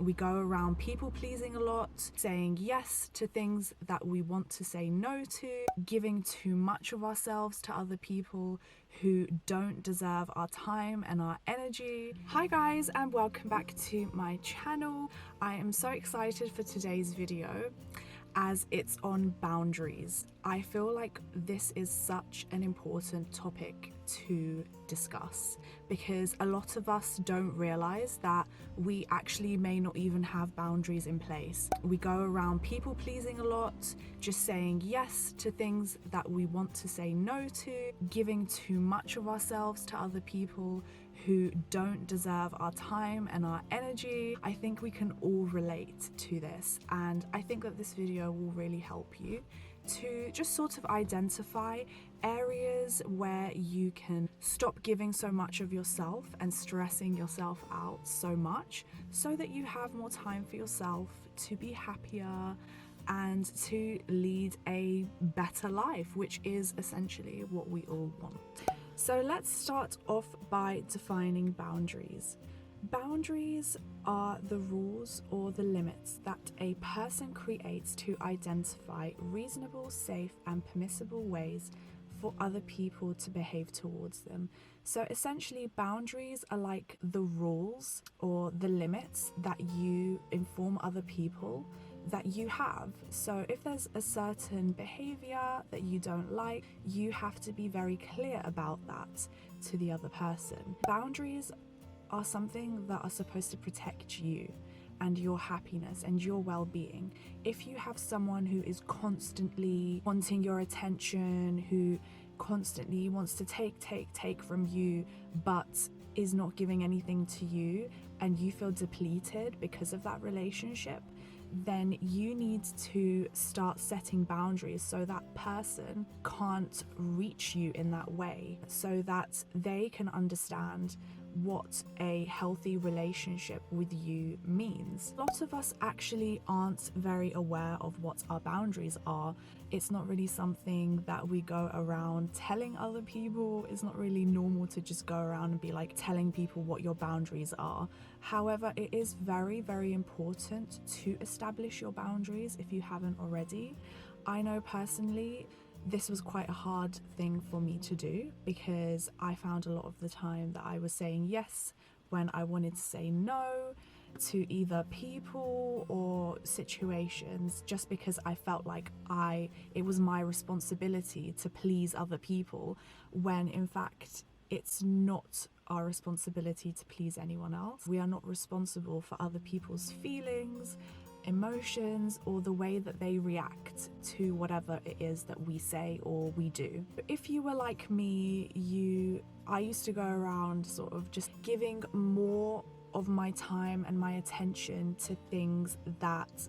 We go around people pleasing a lot, saying yes to things that we want to say no to, giving too much of ourselves to other people who don't deserve our time and our energy. Hi guys, and welcome back to my channel. I am so excited for today's video as it's on boundaries. I feel like this is such an important topic to discuss because a lot of us don't realize that we actually may not even have boundaries in place. We go around people pleasing a lot, just saying yes to things that we want to say no to, giving too much of ourselves to other people who don't deserve our time and our energy. I think we can all relate to this, and I think that this video will really help you to just sort of identify areas where you can stop giving so much of yourself and stressing yourself out so much, so that you have more time for yourself to be happier and to lead a better life, which is essentially what we all want. So let's start off by defining boundaries. Boundaries are the rules or the limits that a person creates to identify reasonable, safe, and permissible ways for other people to behave towards them. So essentially, boundaries are like the rules or the limits that you inform other people that you have. So if there's a certain behavior that you don't like, you have to be very clear about that to the other person. Boundaries are something that are supposed to protect you and your happiness and your well-being. If you have someone who is constantly wanting your attention, who constantly wants to take from you, but is not giving anything to you, and you feel depleted because of that relationship, then you need to start setting boundaries so that person can't reach you in that way, so that they can understand what a healthy relationship with you means. A lot of us actually aren't very aware of what our boundaries are. It's not really something that we go around telling other people. It's not really normal to just go around and be like telling people what your boundaries are. However, it is very, very important to establish your boundaries if you haven't already. I know personally, this was quite a hard thing for me to do because I found a lot of the time that I was saying yes when I wanted to say no to either people or situations, just because I felt like it was my responsibility to please other people, when in fact it's not our responsibility to please anyone else. We are not responsible for other people's feelings, emotions, or the way that they react to whatever it is that we say or we do. If you were like me, I used to go around sort of just giving more of my time and my attention to things that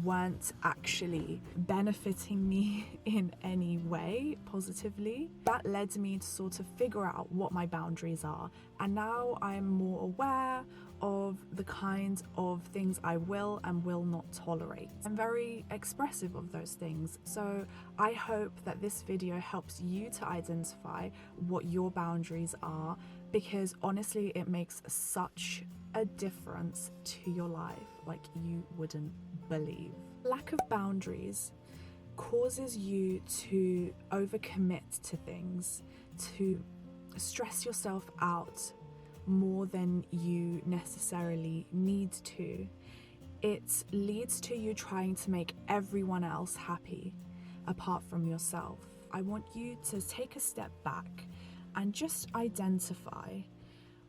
weren't actually benefiting me in any way positively. That led me to sort of figure out what my boundaries are, and now I'm more aware of the kind of things I will and will not tolerate. I'm very expressive of those things, so I hope that this video helps you to identify what your boundaries are, because honestly it makes such a difference to your life like you wouldn't believe. Lack of boundaries causes you to overcommit to things, to stress yourself out more than you necessarily need to. It leads to you trying to make everyone else happy apart from yourself. I want you to take a step back and just identify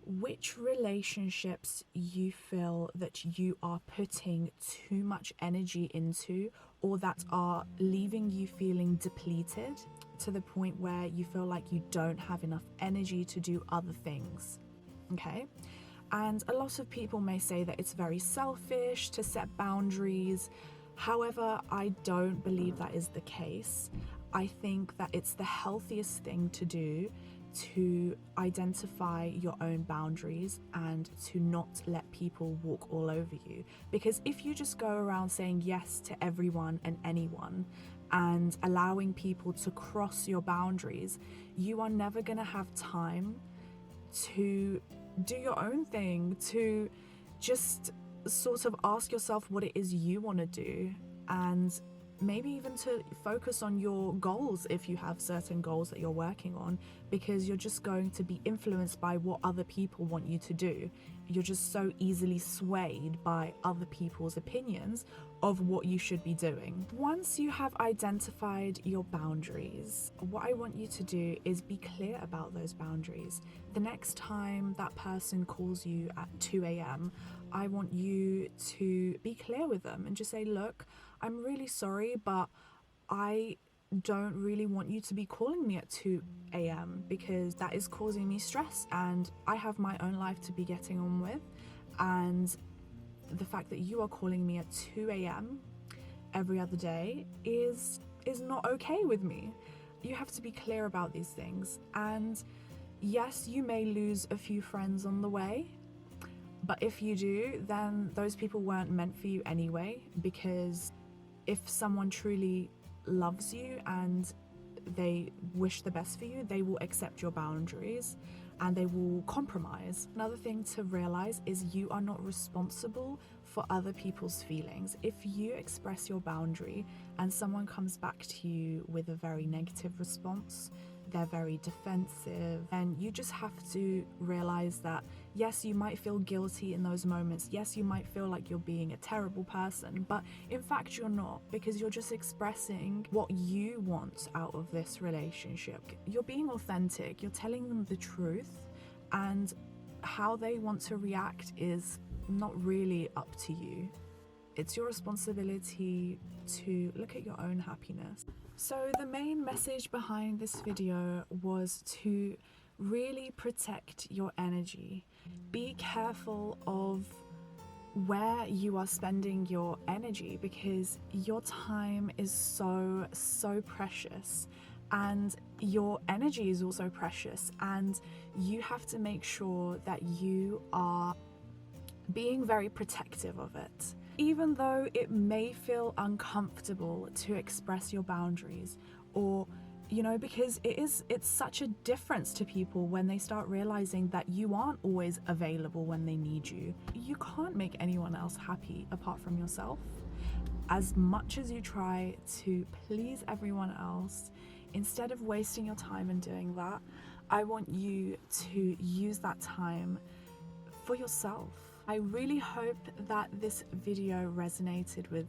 which relationships you feel that you are putting too much energy into, or that are leaving you feeling depleted to the point where you feel like you don't have enough energy to do other things. Okay? And a lot of people may say that it's very selfish to set boundaries. However, I don't believe that is the case. I think that it's the healthiest thing to do to identify your own boundaries and to not let people walk all over you. Because if you just go around saying yes to everyone and anyone and allowing people to cross your boundaries, you are never going to have time to do your own thing, to just sort of ask yourself what it is you want to do, and maybe even to focus on your goals if you have certain goals that you're working on, because you're just going to be influenced by what other people want you to do. You're just so easily swayed by other people's opinions of what you should be doing. Once you have identified your boundaries, what I want you to do is be clear about those boundaries. The next time that person calls you at 2 a.m., I want you to be clear with them and just say, look, I'm really sorry, but I don't really want you to be calling me at 2 a.m. because that is causing me stress, and I have my own life to be getting on with, and the fact that you are calling me at 2 a.m. every other day is not okay with me. You have to be clear about these things, and yes, you may lose a few friends on the way, but if you do, then those people weren't meant for you anyway, because if someone truly loves you and they wish the best for you, they will accept your boundaries and they will compromise. Another thing to realize is you are not responsible for other people's feelings. If you express your boundary and someone comes back to you with a very negative response, they're very defensive, and you just have to realize that yes, you might feel guilty in those moments, yes, you might feel like you're being a terrible person, but in fact you're not, because you're just expressing what you want out of this relationship. You're being authentic, you're telling them the truth, and how they want to react is not really up to you. It's your responsibility to look at your own happiness. So the main message behind this video was to really protect your energy. Be careful of where you are spending your energy, because your time is so precious, and your energy is also precious, and you have to make sure that you are being very protective of it. Even though it may feel uncomfortable to express your boundaries, or because it's such a difference to people when they start realizing that you aren't always available when they need you. You can't make anyone else happy apart from yourself. As much as you try to please everyone else, instead of wasting your time in doing that, I want you to use that time for yourself. I really hope that this video resonated with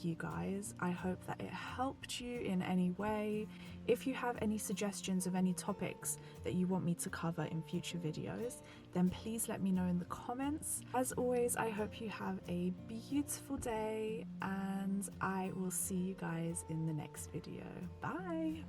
you guys. I hope that it helped you in any way. If you have any suggestions of any topics that you want me to cover in future videos, then please let me know in the comments. As always, I hope you have a beautiful day, and I will see you guys in the next video. Bye!